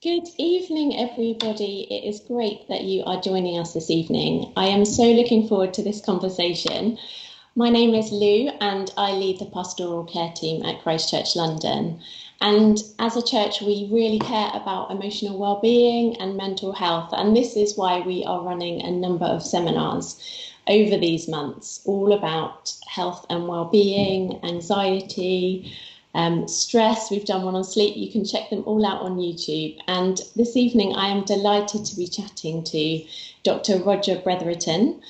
Good evening, everybody. It is great that you are joining us this evening. I am so looking forward to this conversation. My name is Lou, and I lead the pastoral care team at Christchurch, London. And as a church, we really care about emotional well-being and mental health. And this is why we are running a number of seminars over these months, all about health and well-being, anxiety, stress. We've done one on sleep. You can check them all out on YouTube. And this evening, I am delighted to be chatting to Dr. Roger Bretherton.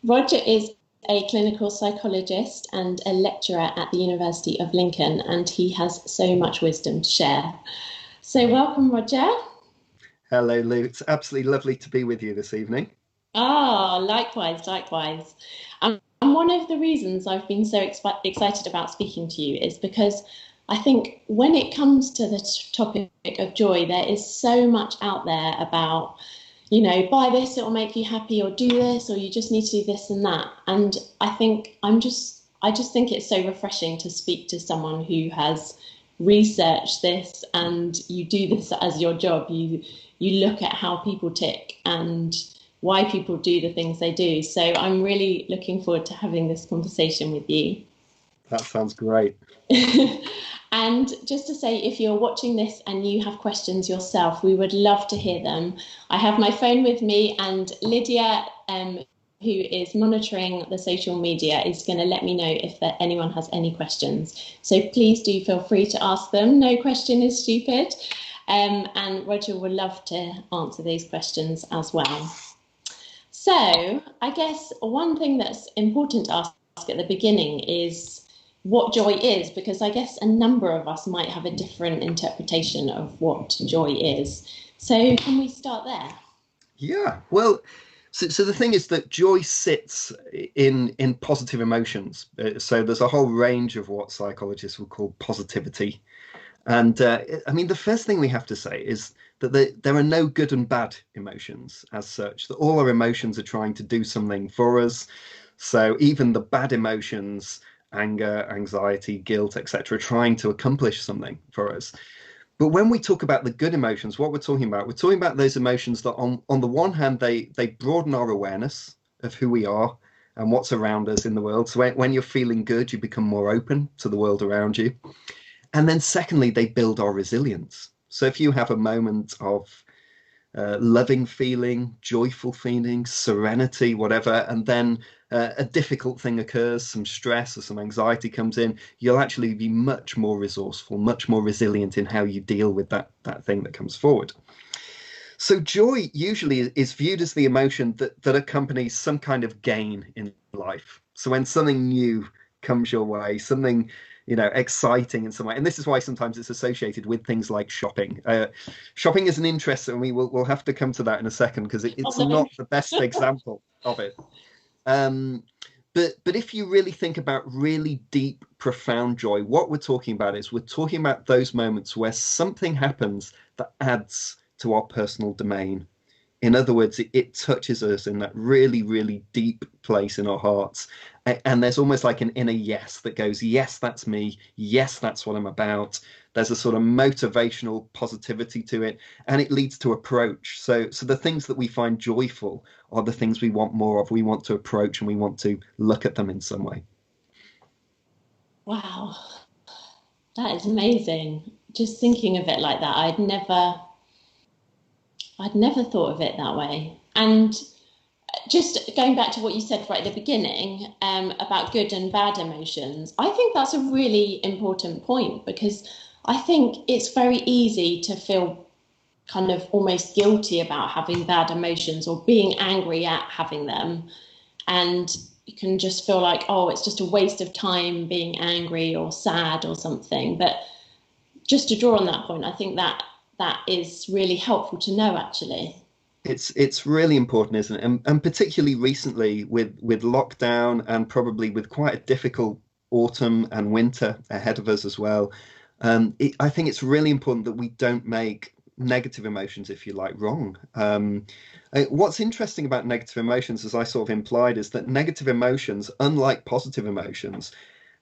Roger is a clinical psychologist and a lecturer at the University of Lincoln, and he has so much wisdom to share. So welcome, Roger. Hello, Lou. It's absolutely lovely to be with you this evening. Ah, likewise, likewise. And one of the reasons I've been so excited about speaking to you is because I think when it comes to the topic of joy, there is so much out there about, buy this, it will make you happy, or do this, or you just need to do this and that. And I just think it's so refreshing to speak to someone who has researched this, and you do this as your job. You look at how people tick and why people do the things they do. So I'm really looking forward to having this conversation with you. That sounds great. And just to say, if you're watching this and you have questions yourself, we would love to hear them. I have my phone with me, and Lydia, who is monitoring the social media, is going to let me know if anyone has any questions. So please do feel free to ask them. No question is stupid. And Roger would love to answer these questions as well. So I guess one thing that's important to ask at the beginning is what joy is, because I guess a number of us might have a different interpretation of what joy is. So can we start there? Yeah, well, so the thing is that joy sits in positive emotions. So there's a whole range of what psychologists would call positivity. And I mean, the first thing we have to say is that there are no good and bad emotions as such, that all our emotions are trying to do something for us. So even the bad emotions, anger, anxiety, guilt, etc., trying to accomplish something for us. But when we talk about the good emotions, what we're talking about those emotions that on the one hand, they broaden our awareness of who we are and what's around us in the world. So when you're feeling good, you become more open to the world around you. And then secondly, they build our resilience. So if you have a moment of loving feeling, joyful feeling, serenity, whatever, and then a difficult thing occurs, some stress or some anxiety comes in, you'll actually be much more resourceful, much more resilient in how you deal with that thing that comes forward. So joy usually is viewed as the emotion that accompanies some kind of gain in life. So when something new comes your way, something exciting in some way. And this is why sometimes it's associated with things like shopping. Shopping is an interest, and we'll have to come to that in a second because it's not the best example of it. But if you really think about really deep, profound joy, what we're talking about is we're talking about those moments where something happens that adds to our personal domain. In other words, it touches us in that really, really deep place in our hearts. And there's almost like an inner yes that goes, yes, that's me. Yes, that's what I'm about. There's a sort of motivational positivity to it, and it leads to approach. So the things that we find joyful are the things we want more of. We want to approach and we want to look at them in some way. Wow, that is amazing. Just thinking of it like that, I'd never thought of it that way. And just going back to what you said right at the beginning, about good and bad emotions, I think that's a really important point, because I think it's very easy to feel kind of almost guilty about having bad emotions or being angry at having them. And you can just feel like, oh, it's just a waste of time being angry or sad or something. But just to draw on that point, I think that is really helpful to know, actually. It's really important, isn't it? And particularly recently with lockdown and probably with quite a difficult autumn and winter ahead of us as well. I think it's really important that we don't make negative emotions, if you like, wrong. What's interesting about negative emotions, as I sort of implied, is that negative emotions, unlike positive emotions,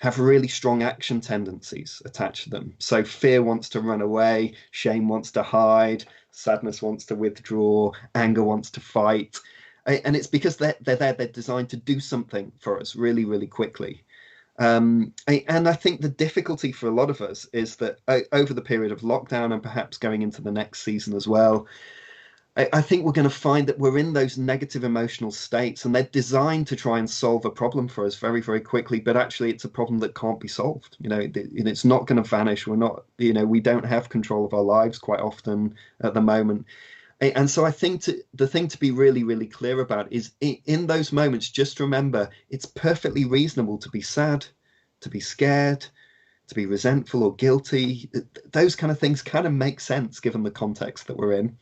have really strong action tendencies attached to them. So fear wants to run away, shame wants to hide, sadness wants to withdraw, anger wants to fight. And it's because they're there, they're designed to do something for us really, really quickly. And I think the difficulty for a lot of us is that over the period of lockdown and perhaps going into the next season as well, I think we're going to find that we're in those negative emotional states and they're designed to try and solve a problem for us very, very quickly. But actually, it's a problem that can't be solved. It's not going to vanish. We're not, we don't have control of our lives quite often at the moment. And so I think the thing to be really, really clear about is in those moments, just remember it's perfectly reasonable to be sad, to be scared, to be resentful or guilty. Those kind of things kind of make sense given the context that we're in.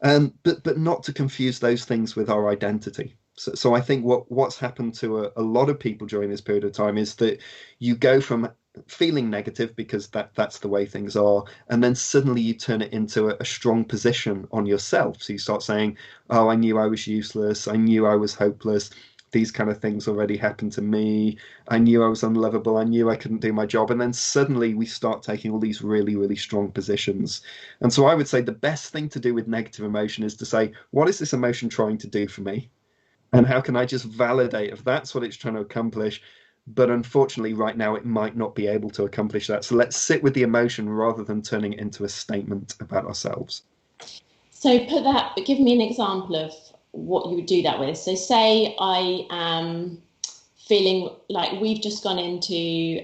But not to confuse those things with our identity. So I think what's happened to a lot of people during this period of time is that you go from feeling negative because that's the way things are, and then suddenly you turn it into a strong position on yourself. So you start saying, oh, I knew I was useless, I knew I was hopeless, these kind of things already happened to me, I knew I was unlovable, I knew I couldn't do my job. And then suddenly we start taking all these really, really strong positions. And so I would say the best thing to do with negative emotion is to say, what is this emotion trying to do for me? And how can I just validate if that's what it's trying to accomplish? But unfortunately, right now, it might not be able to accomplish that. So let's sit with the emotion rather than turning it into a statement about ourselves. So give me an example of what you would do that with. So say I am feeling like we've just gone into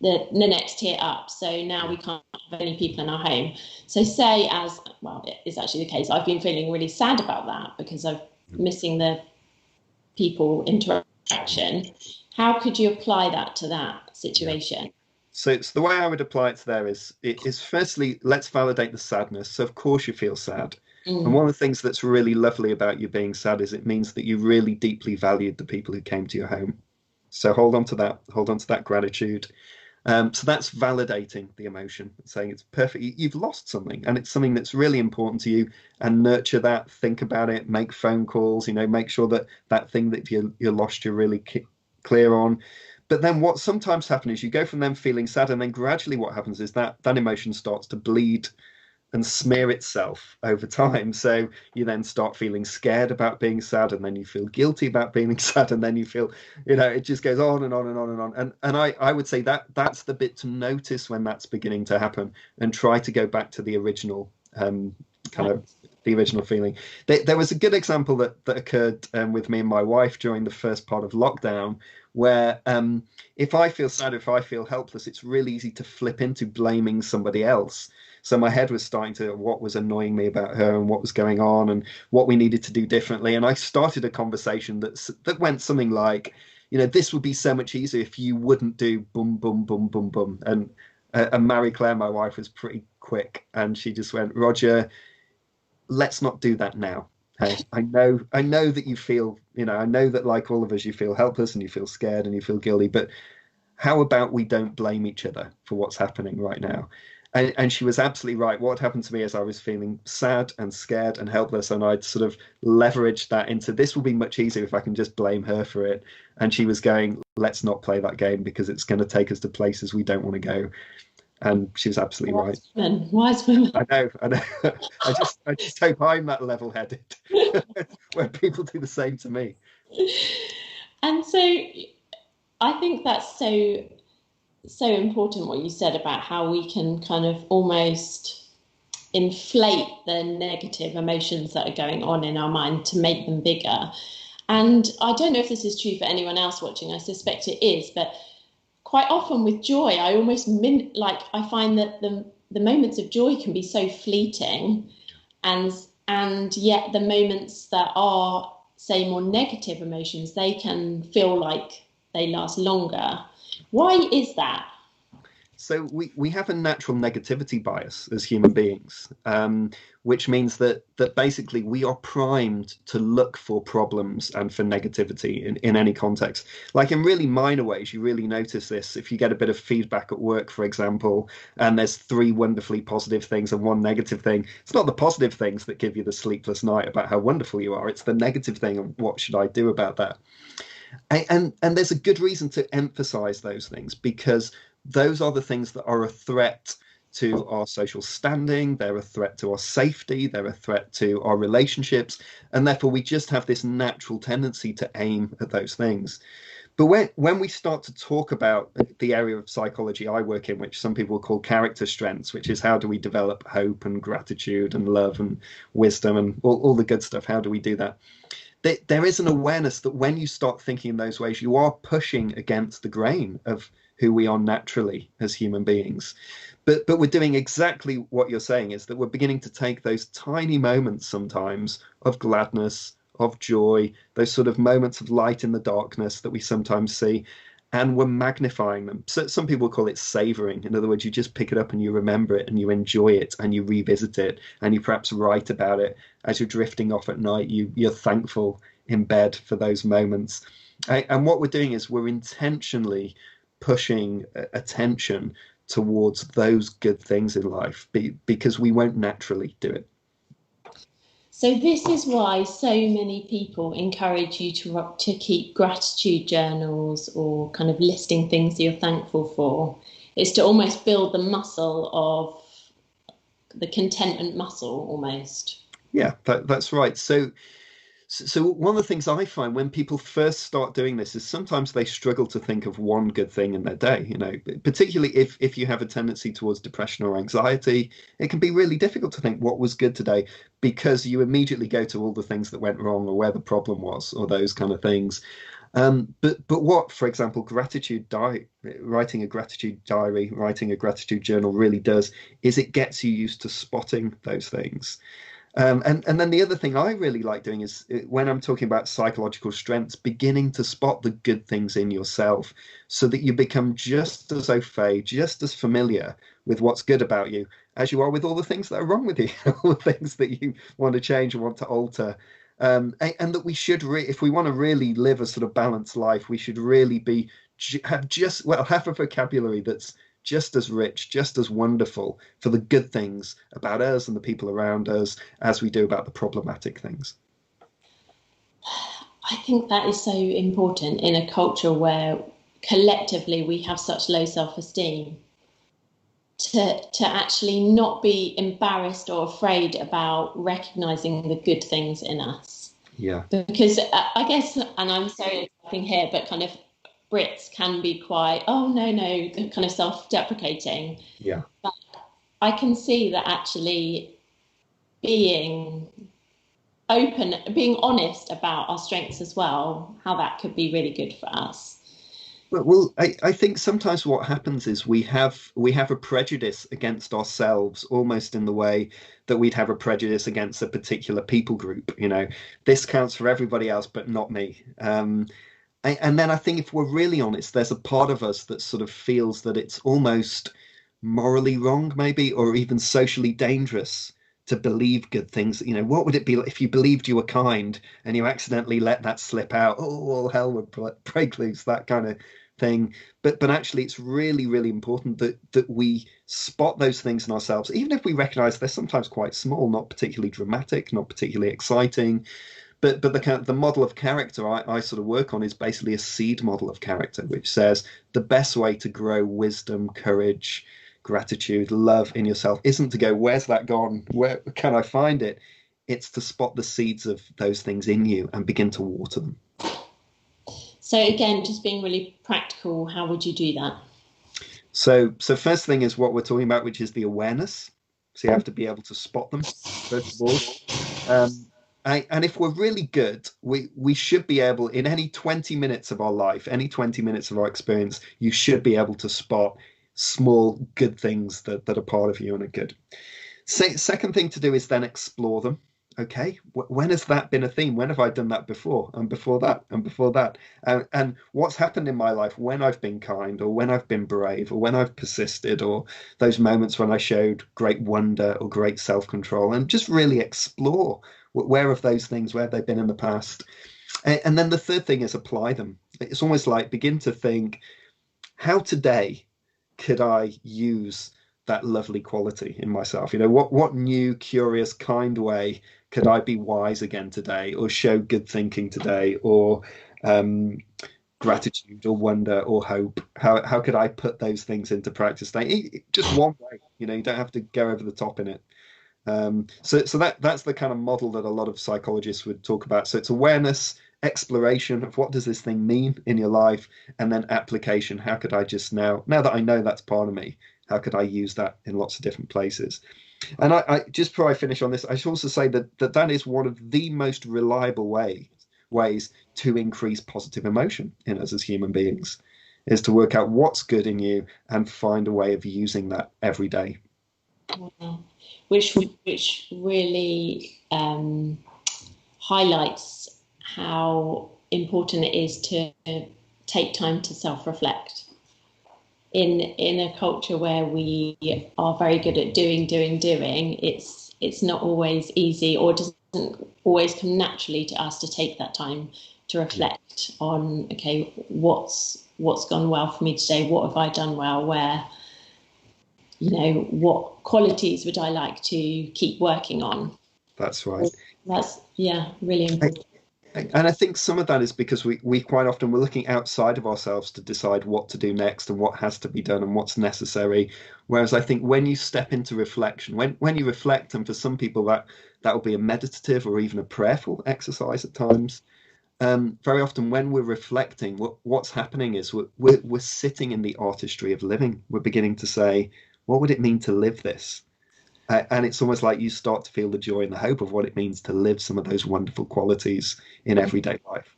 the next tier up. So now we can't have any people in our home. So say it is actually the case, I've been feeling really sad about that because I'm missing the people interaction. How could you apply that to that situation? So it's the way I would apply it to there is firstly, let's validate the sadness. So of course you feel sad. And one of the things that's really lovely about you being sad is it means that you really deeply valued the people who came to your home. So hold on to that gratitude. So that's validating the emotion, saying it's perfect. You've lost something and it's something that's really important to you, and nurture that, think about it, make phone calls, make sure that thing that you lost, you're really clear on. But then what sometimes happens is you go from them feeling sad, and then gradually what happens is that emotion starts to bleed and smear itself over time. So you then start feeling scared about being sad, and then you feel guilty about being sad, and then you feel, it just goes on and on and on and on. And I would say that's the bit to notice when that's beginning to happen, and try to go back to the original the original feeling. There was a good example that occurred with me and my wife during the first part of lockdown, where if I feel sad, if I feel helpless, it's really easy to flip into blaming somebody else. So my head was starting to what was annoying me about her and what was going on and what we needed to do differently. And I started a conversation that went something like, this would be so much easier if you wouldn't do boom, boom, boom, boom, boom. And Marie Claire, my wife, was pretty quick, and she just went, Roger, let's not do that now. Hey, I know that you feel, I know that like all of us, you feel helpless and you feel scared and you feel guilty, but how about we don't blame each other for what's happening right now? And she was absolutely right. What happened to me is I was feeling sad and scared and helpless, and I'd sort of leveraged that into this will be much easier if I can just blame her for it. And she was going, let's not play that game because it's going to take us to places we don't want to go. And she was absolutely right. Wise women. I know. I just hope I'm that level-headed when people do the same to me. And so I think that's so important what you said about how we can kind of almost inflate the negative emotions that are going on in our mind to make them bigger. And I don't know if this is true for anyone else watching. I suspect it is, but quite often with joy, I almost I find that the moments of joy can be so fleeting, and yet the moments that are, say, more negative emotions, they can feel like they last longer. Why is that? So we have a natural negativity bias as human beings, which means that basically we are primed to look for problems and for negativity in any context. Like in really minor ways, you really notice this. If you get a bit of feedback at work, for example, and there's 3 wonderfully positive things and 1 negative thing, it's not the positive things that give you the sleepless night about how wonderful you are. It's the negative thing of what should I do about that? And there's a good reason to emphasize those things, because those are the things that are a threat to our social standing, they're a threat to our safety, they're a threat to our relationships, and therefore we just have this natural tendency to aim at those things. But when we start to talk about the area of psychology I work in, which some people call character strengths, which is how do we develop hope and gratitude and love and wisdom and all the good stuff, how do we do that? There is an awareness that when you start thinking in those ways, you are pushing against the grain of who we are naturally as human beings. But we're doing exactly what you're saying, is that we're beginning to take those tiny moments sometimes of gladness, of joy, those sort of moments of light in the darkness that we sometimes see, and we're magnifying them. So some people call it savoring. In other words, you just pick it up and you remember it and you enjoy it and you revisit it and you perhaps write about it as you're drifting off at night. You're thankful in bed for those moments. And what we're doing is we're intentionally pushing attention towards those good things in life, because we won't naturally do it. So this is why so many people encourage you to keep gratitude journals or kind of listing things that you're thankful for. Is to almost build the muscle of the contentment muscle almost. Yeah, that's right. So one of the things I find when people first start doing this is sometimes they struggle to think of one good thing in their day, particularly if you have a tendency towards depression or anxiety. It can be really difficult to think what was good today, because you immediately go to all the things that went wrong or where the problem was or those kind of things. But what, for example, writing a gratitude diary, writing a gratitude journal really does is it gets you used to spotting those things. And then the other thing I really like doing is, when I'm talking about psychological strengths, beginning to spot the good things in yourself so that you become just as au fait, just as familiar with what's good about you as you are with all the things that are wrong with you, all the things that you want to change or want to alter. And that we should, if we want to really live a sort of balanced life, we should really have a vocabulary that's just as rich, just as wonderful for the good things about us and the people around us as we do about the problematic things. I think that is so important in a culture where collectively we have such low self-esteem, to actually not be embarrassed or afraid about recognizing the good things in us. Yeah. Because I guess, and I'm stereotyping here, but kind of Brits can be quite, oh, no, kind of self-deprecating. Yeah. But I can see that actually being open, being honest about our strengths as well, how that could be really good for us. Well, I think sometimes what happens is we have a prejudice against ourselves, almost in the way that we'd have a prejudice against a particular people group. This counts for everybody else, but not me. And then I think if we're really honest, there's a part of us that sort of feels that it's almost morally wrong, maybe, or even socially dangerous to believe good things. What would it be like if you believed you were kind and you accidentally let that slip out? Oh, all hell would break loose, that kind of thing. But actually, it's really, really important that we spot those things in ourselves, even if we recognize they're sometimes quite small, not particularly dramatic, not particularly exciting. But the model of character I sort of work on is basically a seed model of character, which says the best way to grow wisdom, courage, gratitude, love in yourself isn't to go, where's that gone? Where can I find it? It's to spot the seeds of those things in you and begin to water them. So again, just being really practical, how would you do that? So first thing is what we're talking about, which is the awareness. So you have to be able to spot them, first of all. And if we're really good, we should be able, in any 20 minutes of our life, any 20 minutes of our experience, you should be able to spot small good things that are part of you and are good. Second thing to do is then explore them. Okay, when has that been a theme? When have I done that before? And before that, and before that? And what's happened in my life when I've been kind, or when I've been brave, or when I've persisted, or those moments when I showed great wonder or great self-control, and just really explore where have those things, where have they been in the past? And then the third thing is apply them. It's almost like begin to think, how today could I use that lovely quality in myself? What new, curious, kind way could I be wise again today, or show good thinking today, or um, gratitude or wonder or hope. How could I put those things into practice? Just one way, you know, you don't have to go over the top in it. So that's the kind of model that a lot of psychologists would talk about. So it's awareness, exploration of what does this thing mean in your life, and then application. How could I just now that I know that's part of me, how could I use that in lots of different places? And I just before I finish on this, I should also say that is one of the most reliable ways to increase positive emotion in us as human beings, is to work out what's good in you and find a way of using that every day. Wow. Which really highlights how important it is to take time to self-reflect. In a culture where we are very good at doing, it's not always easy, or doesn't always come naturally to us to take that time to reflect on, okay, what's gone well for me today, what have I done well, where, you know, what qualities would I like to keep working on. That's right. That's, yeah, really important. And I think some of that is because we quite often we're looking outside of ourselves to decide what to do next and what has to be done and what's necessary. Whereas I think when you step into reflection, when you reflect, and for some people that will be a meditative or even a prayerful exercise at times. Very often when we're reflecting, what's happening is we're sitting in the artistry of living. We're beginning to say, what would it mean to live this? And it's almost like you start to feel the joy and the hope of what it means to live some of those wonderful qualities in everyday life.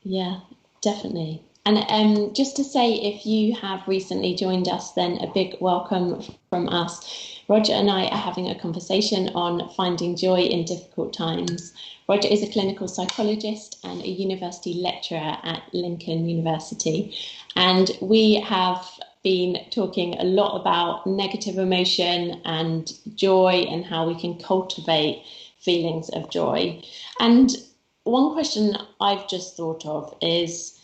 Yeah, definitely. And just to say, if you have recently joined us, then a big welcome from us. Roger and I are having a conversation on finding joy in difficult times. Roger is a clinical psychologist and a university lecturer at Lincoln University. And we have been talking a lot about negative emotion and joy and how we can cultivate feelings of joy. And one question I've just thought of is,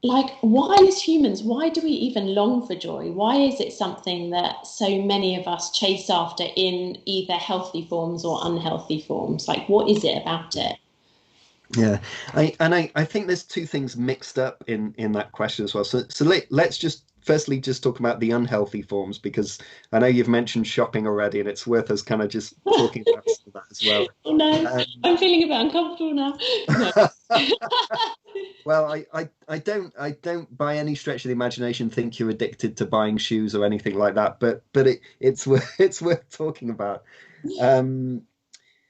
like, why as humans, why do we even long for joy? Why is it something that so many of us chase after in either healthy forms or unhealthy forms? Like, what is it about it? Yeah, I think there's two things mixed up in that question as well. So let's just firstly just talk about the unhealthy forms, because I know you've mentioned shopping already, and it's worth us kind of just talking about some of that as well. Oh no, Um, I'm feeling a bit uncomfortable now. No. well, I don't by any stretch of the imagination think you're addicted to buying shoes or anything like that, but it's it's worth talking about. Um,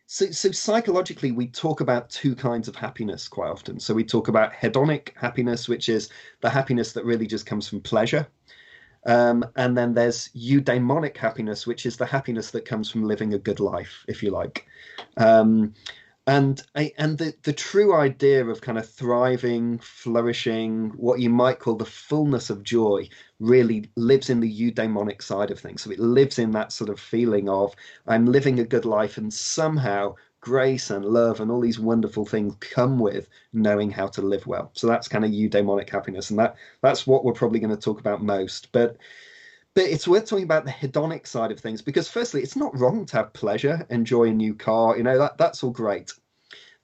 so psychologically, we talk about two kinds of happiness quite often. So we talk about hedonic happiness, which is the happiness that really just comes from pleasure. And then there's eudaimonic happiness, which is the happiness that comes from living a good life, if you like. Um, and the true idea of kind of thriving, flourishing, what you might call the fullness of joy, really lives in the eudaimonic side of things. So it lives in that sort of feeling of I'm living a good life, and somehow grace and love and all these wonderful things come with knowing how to live well. So that's kind of eudaimonic happiness, and that's what we're probably going to talk about most. But it's worth talking about the hedonic side of things, because firstly, it's not wrong to have pleasure, enjoy a new car, you know, that's all great.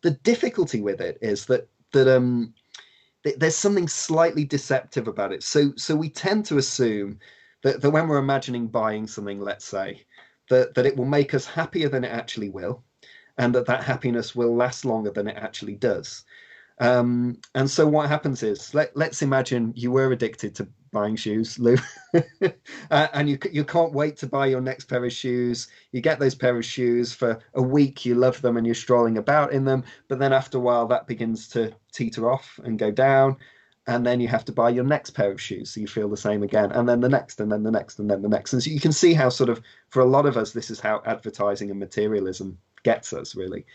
The difficulty with it is that there's something slightly deceptive about it. So we tend to assume that when we're imagining buying something, let's say, that it will make us happier than it actually will, and that happiness will last longer than it actually does. And so what happens is, let's imagine you were addicted to buying shoes, Lou, and you can't wait to buy your next pair of shoes. You get those pair of shoes for a week, you love them, and you're strolling about in them. But then after a while, that begins to teeter off and go down, and then you have to buy your next pair of shoes, so you feel the same again, and then the next, and then the next, and then the next. And so you can see how sort of for a lot of us, this is how advertising and materialism gets us, really.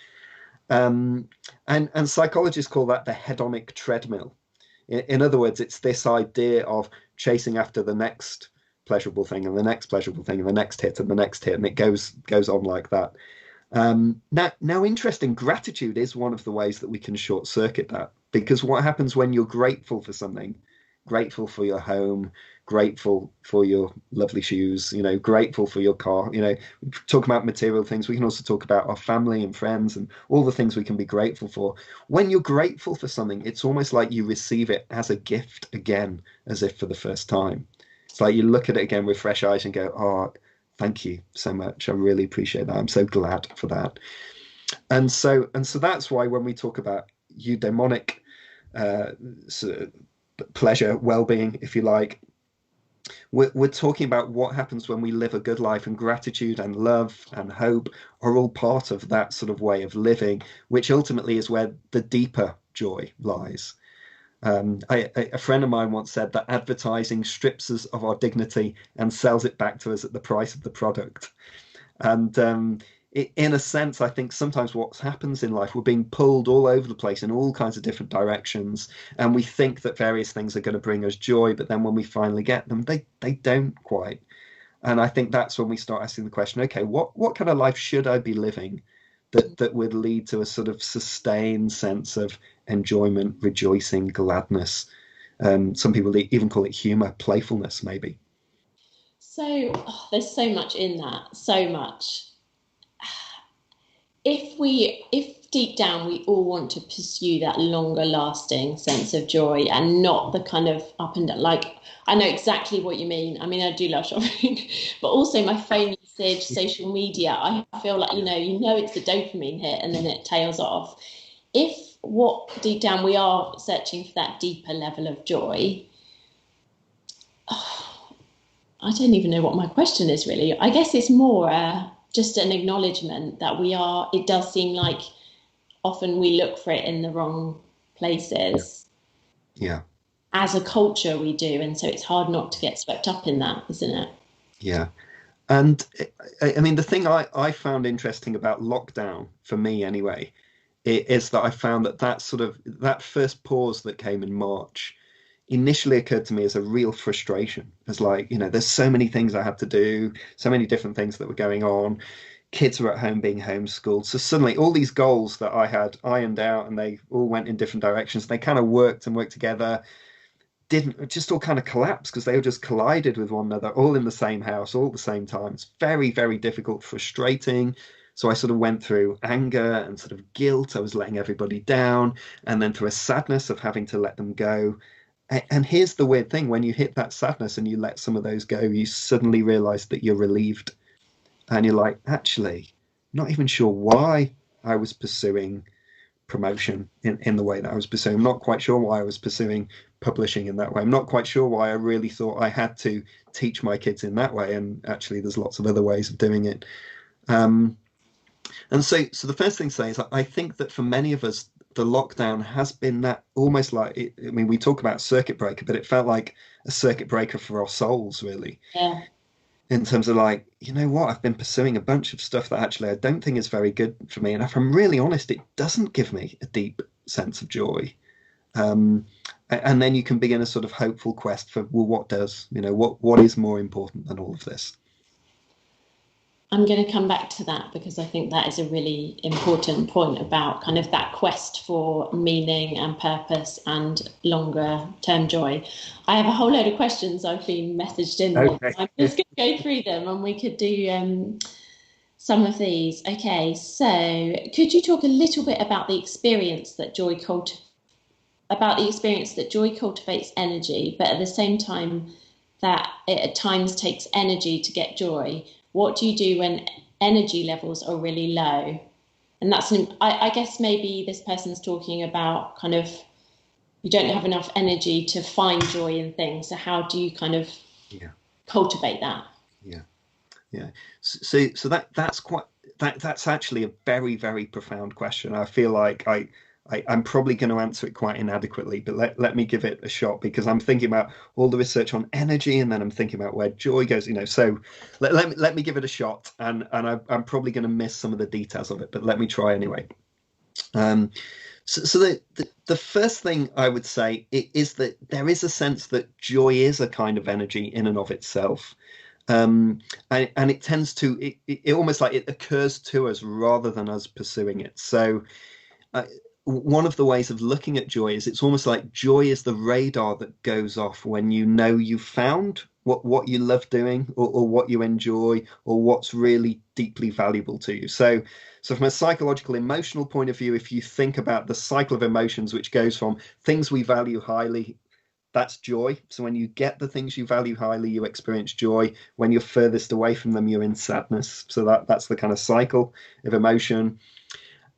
And psychologists call that the hedonic treadmill. In other words, it's this idea of chasing after the next pleasurable thing and the next pleasurable thing and the next hit and the next hit, and it goes on like that. Now, interesting. Gratitude is one of the ways that we can short circuit that, because what happens when you're grateful for something grateful for your home, grateful for your lovely shoes, grateful for your car. We talk about material things. We can also talk about our family and friends and all the things we can be grateful for. When you're grateful for something, it's almost like you receive it as a gift again, as if for the first time. It's like you look at it again with fresh eyes and go, oh, thank you so much. I really appreciate that. I'm so glad for that. And so that's why when we talk about eudaimonic uh, pleasure, well-being, if you like, we're talking about what happens when we live a good life, and gratitude and love and hope are all part of that sort of way of living, which ultimately is where the deeper joy lies. A friend of mine once said that advertising strips us of our dignity and sells it back to us at the price of the product. And in a sense, I think sometimes what happens in life, we're being pulled all over the place in all kinds of different directions, and we think that various things are going to bring us joy, but then when we finally get them, they don't quite. And I think that's when we start asking the question, okay, what kind of life should I be living that would lead to a sort of sustained sense of enjoyment, rejoicing, gladness? Some people even call it humor, playfulness, maybe. So there's so much in that, so much. If deep down we all want to pursue that longer lasting sense of joy and not the kind of up and down, like, I know exactly what you mean. I mean, I do love shopping, but also my phone usage, social media, I feel like, it's the dopamine hit and then it tails off. If what deep down we are searching for that deeper level of joy, I don't even know what my question is really. I guess it's more just an acknowledgement that it does seem like often we look for it in the wrong places. Yeah. As a culture, we do. And so it's hard not to get swept up in that, isn't it? Yeah. And I mean, the thing I found interesting about lockdown, for me anyway, is that I found that first pause that came in March initially occurred to me as a real frustration. As like, there's so many things I had to do, so many different things that were going on. Kids were at home being homeschooled. So suddenly all these goals that I had ironed out and they all went in different directions, they kind of worked together, didn't just all kind of collapse because they all just collided with one another, all in the same house, all at the same time. It's very, very difficult, frustrating. So I sort of went through anger and sort of guilt. I was letting everybody down, and then through a sadness of having to let them go. And here's the weird thing: when you hit that sadness and you let some of those go, you suddenly realize that you're relieved, and you're like, actually, not even sure why I was pursuing promotion in the way that I was pursuing. I'm not quite sure why I was pursuing publishing in that way. I'm not quite sure why I really thought I had to teach my kids in that way. And actually, there's lots of other ways of doing it. Um, and so the first thing to say is I think that for many of us, the lockdown has been that almost like I mean, we talk about circuit breaker, but it felt like a circuit breaker for our souls, really. Yeah. In terms of like, you know what, I've been pursuing a bunch of stuff that actually I don't think is very good for me. And if I'm really honest, it doesn't give me a deep sense of joy. Um, and then you can begin a sort of hopeful quest for, well, what does, what is more important than all of this? I'm going to come back to that because I think that is a really important point about kind of that quest for meaning and purpose and longer term joy. I have a whole load of questions I've been messaged in with. Okay. I'm just going to go through them and we could do some of these. Okay, so could you talk a little bit about the experience that joy cultivates energy, but at the same time that it at times takes energy to get joy? What do you do when energy levels are really low? And I guess maybe this person's talking about kind of you don't have enough energy to find joy in things. So how do you kind of cultivate that? Yeah. Yeah. So that's actually a very, very profound question. I feel like I'm probably going to answer it quite inadequately, but let me give it a shot because I'm thinking about all the research on energy and then I'm thinking about where joy goes, so let me give it a shot and I'm probably going to miss some of the details of it, but let me try anyway. So the first thing I would say is that there is a sense that joy is a kind of energy in and of itself. And it tends to it almost like it occurs to us rather than us pursuing it. So one of the ways of looking at joy is it's almost like joy is the radar that goes off when you know you've found what you love doing, or what you enjoy, or what's really deeply valuable to you. So from a psychological emotional point of view, if you think about the cycle of emotions, which goes from things we value highly, that's joy. So when you get the things you value highly, you experience joy. When you're furthest away from them, you're in sadness. So that's the kind of cycle of emotion.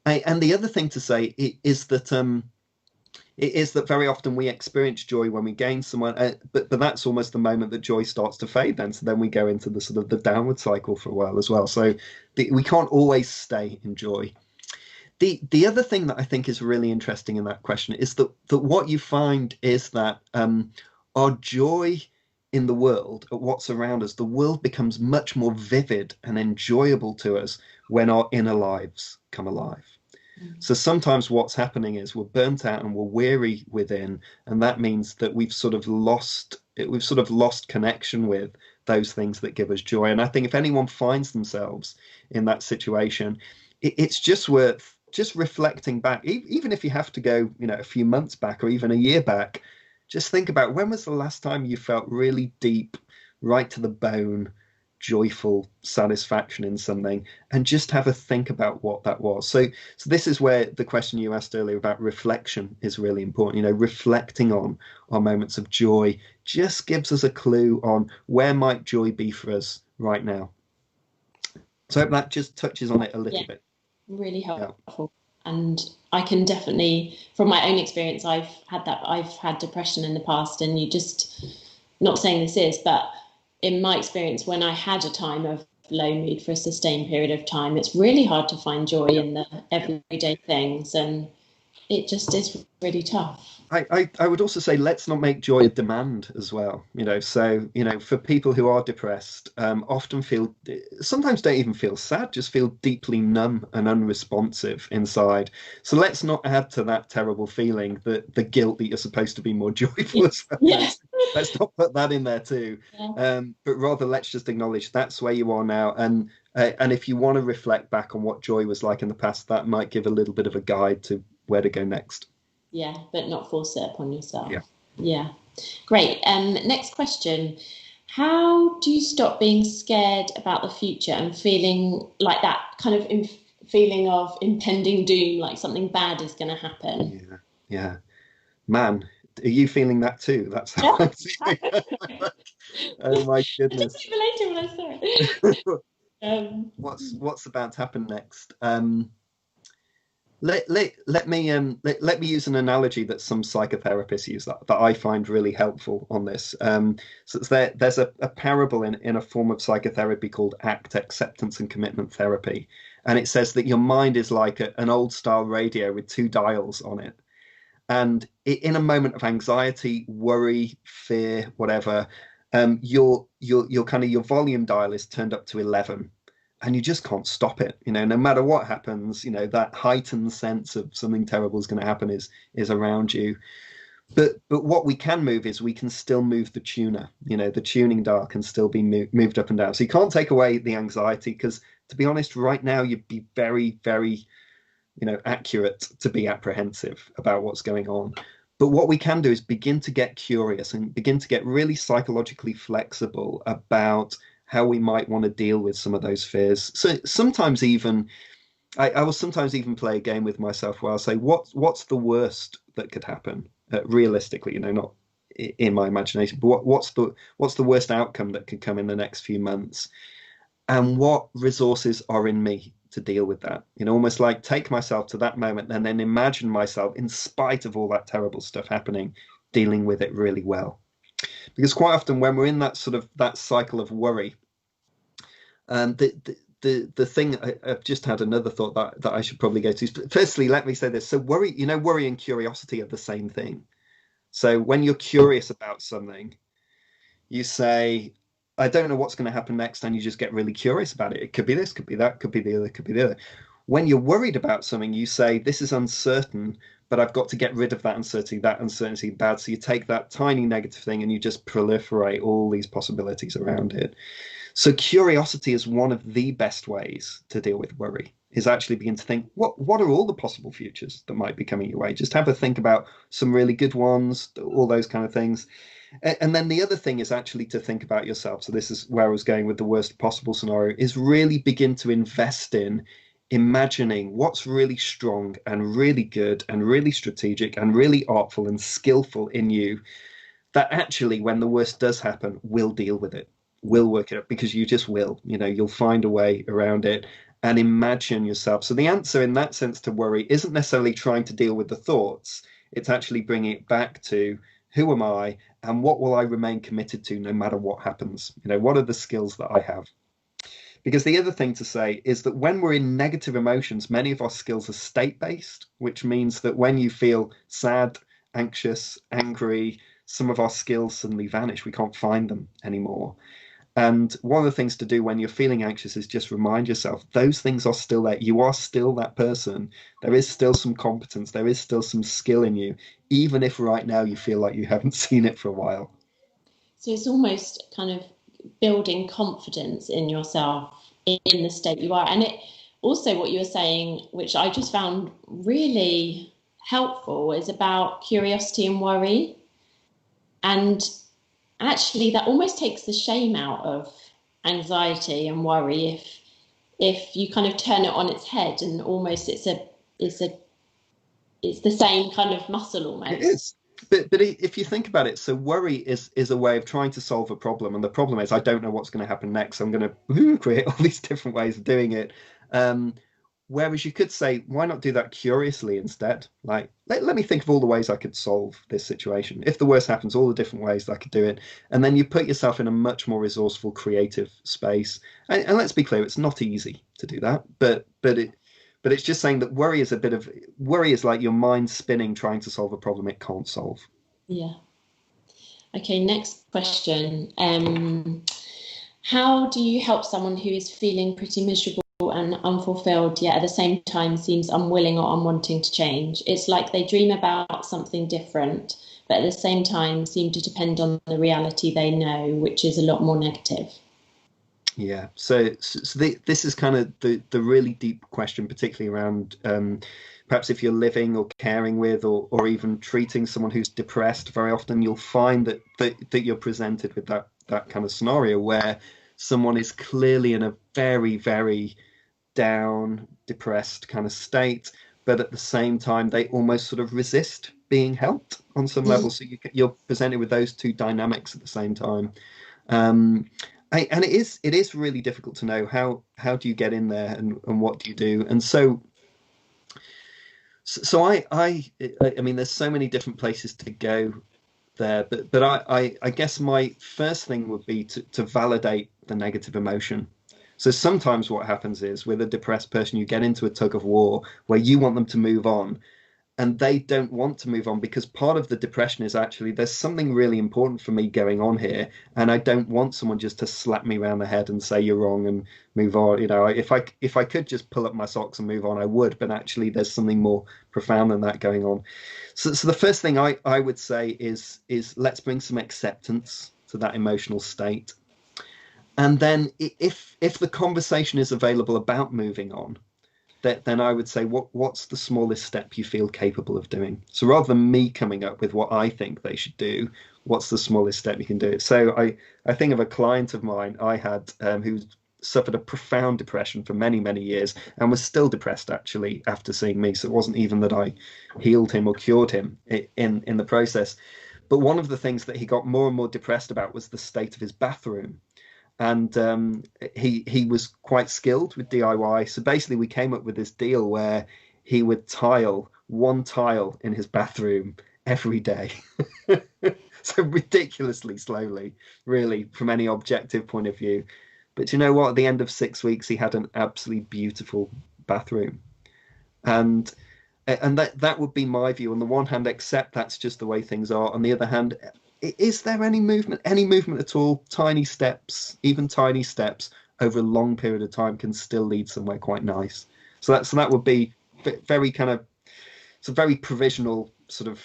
And the other thing to say is that very often we experience joy when we gain someone, but that's almost the moment that joy starts to fade. Then we go into the sort of the downward cycle for a while as well. So we can't always stay in joy. The other thing that I think is really interesting in that question is that what you find is that our joy in the world, at what's around us, the world becomes much more vivid and enjoyable to us when our inner lives come alive. So sometimes what's happening is we're burnt out and we're weary within, and that means that we've sort of lost connection with those things that give us joy. And I think if anyone finds themselves in that situation, it's just worth just reflecting back, even if you have to go, a few months back or even a year back. Just think about, when was the last time you felt really deep, right to the bone, joyful satisfaction in something, and just have a think about what that was. So this is where the question you asked earlier about reflection is really important. Reflecting on our moments of joy just gives us a clue on where might joy be for us right now. So I hope that just touches on it a little bit. Really helpful. Yeah. And I can definitely, from my own experience, I've had depression in the past, and you just, not saying this is, but in my experience, when I had a time of low mood for a sustained period of time, it's really hard to find joy in the everyday things, and it just is really tough. I would also say, let's not make joy a demand as well. So for people who are depressed, often sometimes don't even feel sad, just feel deeply numb and unresponsive inside. So let's not add to that terrible feeling the guilt that you're supposed to be more joyful as well. Yeah. Let's not put that in there too. Yeah. But rather, let's just acknowledge that's where you are now, and if you want to reflect back on what joy was like in the past, that might give a little bit of a guide to where to go next. Yeah, but not force it upon yourself. Yeah. Great. Next question. How do you stop being scared about the future and feeling like that kind of feeling of impending doom, like something bad is going to happen? Yeah. Man, are you feeling that too? That's how I'm feeling. Oh my goodness. I just even later when I saw it. What's about to happen next? Let me use an analogy that some psychotherapists use that I find really helpful on this. So there's a parable in a form of psychotherapy called ACT, acceptance and commitment therapy, and it says that your mind is like an old style radio with two dials on it, and in a moment of anxiety, worry, fear, whatever, your volume dial is turned up to 11. And you just can't stop it. No matter what happens, that heightened sense of something terrible is going to happen is around you. But what we can move is we can still move the tuner. The tuning dial can still be moved up and down. So you can't take away the anxiety, because, to be honest, right now you'd be very, very, accurate to be apprehensive about what's going on. But what we can do is begin to get curious and begin to get really psychologically flexible about how we might want to deal with some of those fears. So sometimes even, I will sometimes even play a game with myself where I'll say, what's the worst that could happen? Realistically, not in my imagination, but what's the worst outcome that could come in the next few months? And what resources are in me to deal with that? Almost like take myself to that moment and then imagine myself, in spite of all that terrible stuff happening, dealing with it really well. Because quite often when we're in that cycle of worry, the thing, I've just had another thought that I should probably go to. Firstly, let me say this. So worry and curiosity are the same thing. So when you're curious about something, you say, I don't know what's going to happen next, and you just get really curious about it. It could be this, could be that, could be the other, could be the other. When you're worried about something, you say, this is uncertain, but I've got to get rid of that uncertainty bad. So you take that tiny negative thing and you just proliferate all these possibilities around it. So curiosity is one of the best ways to deal with worry. is actually begin to think, what are all the possible futures that might be coming your way? Just have a think about some really good ones, all those kind of things. And then the other thing is actually to think about yourself. So this is where I was going with the worst possible scenario, is really begin to invest in imagining what's really strong and really good and really strategic and really artful and skillful in you, that actually, when the worst does happen, will deal with it, will work it out, because you just will. You'll find a way around it and imagine yourself. So the answer in that sense to worry isn't necessarily trying to deal with the thoughts. It's actually bringing it back to, who am I and what will I remain committed to no matter what happens? What are the skills that I have? Because the other thing to say is that when we're in negative emotions, many of our skills are state based, which means that when you feel sad, anxious, angry, some of our skills suddenly vanish. We can't find them anymore. And one of the things to do when you're feeling anxious is just remind yourself those things are still there. You are still that person. There is still some competence. There is still some skill in you, even if right now you feel like you haven't seen it for a while. So it's almost kind of building confidence in yourself in the state you are. And it also, what you were saying, which I just found really helpful, is about curiosity and worry. And actually, that almost takes the shame out of anxiety and worry if you kind of turn it on its head, and almost it's the same kind of muscle It almost. is. But if you think about it, so worry is a way of trying to solve a problem, and the problem is I don't know what's going to happen next. So I'm going to create all these different ways of doing it. Um, Whereas you could say, why not do that curiously instead? Like, let me think of all the ways I could solve this situation. If the worst happens, all the different ways that I could do it. And then you put yourself in a much more resourceful, creative space. And let's be clear, it's not easy to do that, but it's just saying that worry is like your mind spinning trying to solve a problem it can't solve. Yeah. Okay, next question. How do you help someone who is feeling pretty miserable and unfulfilled, yet at the same time seems unwilling or unwanting to change? It's like they dream about something different, but at the same time seem to depend on the reality they know, which is a lot more negative. Yeah. So this is kind of the really deep question, particularly around perhaps if you're living or caring with or even treating someone who's depressed. Very often you'll find that you're presented with that kind of scenario where someone is clearly in a very, very down, depressed kind of state, but at the same time they almost sort of resist being helped on some level. So you're presented with those two dynamics at the same time. Um, and it is really difficult to know how do you get in there and what do you do. And so I mean there's so many different places to go there, but I guess my first thing would be to validate the negative emotion. So sometimes what happens is with a depressed person, you get into a tug of war where you want them to move on, and they don't want to move on because part of the depression is actually there's something really important for me going on here, and I don't want someone just to slap me around the head and say you're wrong and move on. If I could just pull up my socks and move on, I would, but actually there's something more profound than that going on. So the first thing I would say is let's bring some acceptance to that emotional state. And then if the conversation is available about moving on, then I would say what's the smallest step you feel capable of doing? So rather than me coming up with what I think they should do, what's the smallest step you can do? So I think of a client of mine I had who suffered a profound depression for many, many years and was still depressed actually after seeing me. So it wasn't even that I healed him or cured him in the process. But one of the things that he got more and more depressed about was the state of his bathroom, and he was quite skilled with DIY. So basically, we came up with this deal where he would tile one tile in his bathroom every day. So ridiculously slowly, really, from any objective point of view. But you know what? At the end of 6 weeks, he had an absolutely beautiful bathroom, and that would be my view. On the one hand, accept that's just the way things are. On the other hand, is there any movement at all? Tiny steps, even tiny steps over a long period of time can still lead somewhere quite nice. So that would be very kind of, it's a very provisional sort of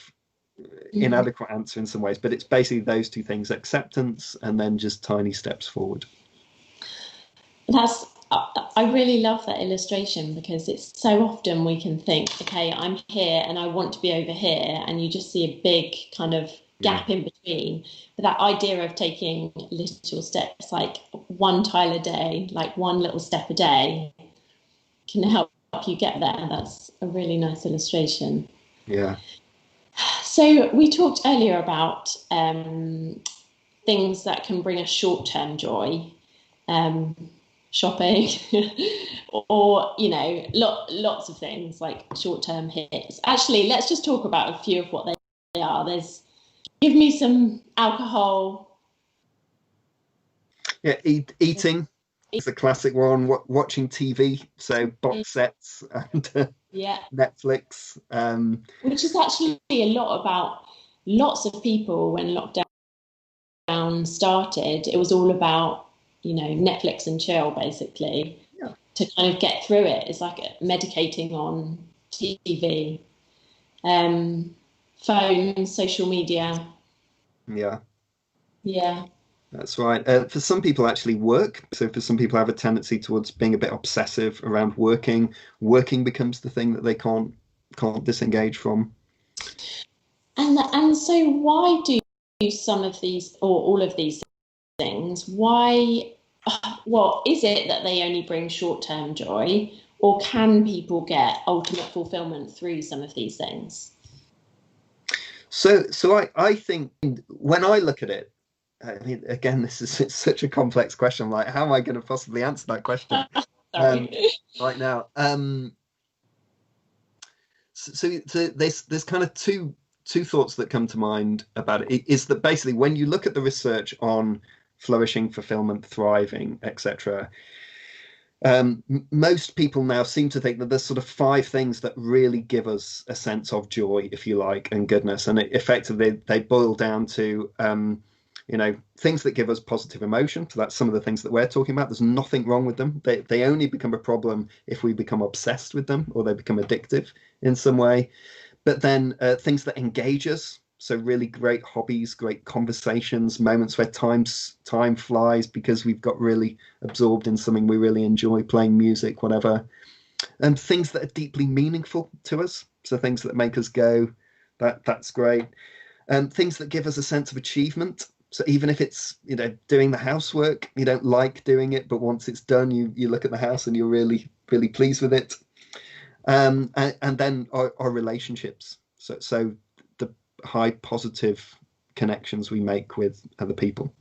Mhm. inadequate answer in some ways, but it's basically those two things: acceptance and then just tiny steps forward. That's I really love that illustration because it's so often we can think, okay, I'm here and I want to be over here, and you just see a big kind of Yeah. gap in between. But that idea of taking little steps, like one tile a day, like one little step a day, can help you get there. That's a really nice illustration. Yeah. So we talked earlier about things that can bring us short-term joy. Um, Shopping or lots of things like short-term hits. Actually, let's just talk about a few of what they are. There's give me some alcohol. Yeah, eating is a classic one. Watching TV, so box sets and Yeah, Netflix. which is actually a lot about lots of people. When lockdown started, it was all about Netflix and chill, basically, Yeah. to kind of get through it. It's like medicating on TV, phones, social media. Yeah. Yeah. That's right. For some people, actually work. So for some people, have a tendency towards being a bit obsessive around working. Working becomes the thing that they can't disengage from. And so why do some of these or all of these things, why, well, is it that they only bring short-term joy, or can people get ultimate fulfillment through some of these things? So I think when I look at it, I mean, again, this is it's such a complex question. Like, how am I going to possibly answer that question um, Sorry. right now? So there's kind of two thoughts that come to mind about it. Is that basically when you look at the research on flourishing, fulfillment, thriving, etc., most people now seem to think that there's sort of five things that really give us a sense of joy, if you like, and goodness, and effectively they boil down to things that give us positive emotion. So that's some of the things that we're talking about. There's nothing wrong with them. They only become a problem if we become obsessed with them or they become addictive in some way. But then things that engage us. So really great hobbies, great conversations, moments where time flies because we've got really absorbed in something we really enjoy, playing music, whatever. And things that are deeply meaningful to us. So things that make us go, that's great. And things that give us a sense of achievement. So even if it's doing the housework, you don't like doing it, but once it's done, you look at the house and you're really really pleased with it. And then our relationships. So the high positive connections we make with other people.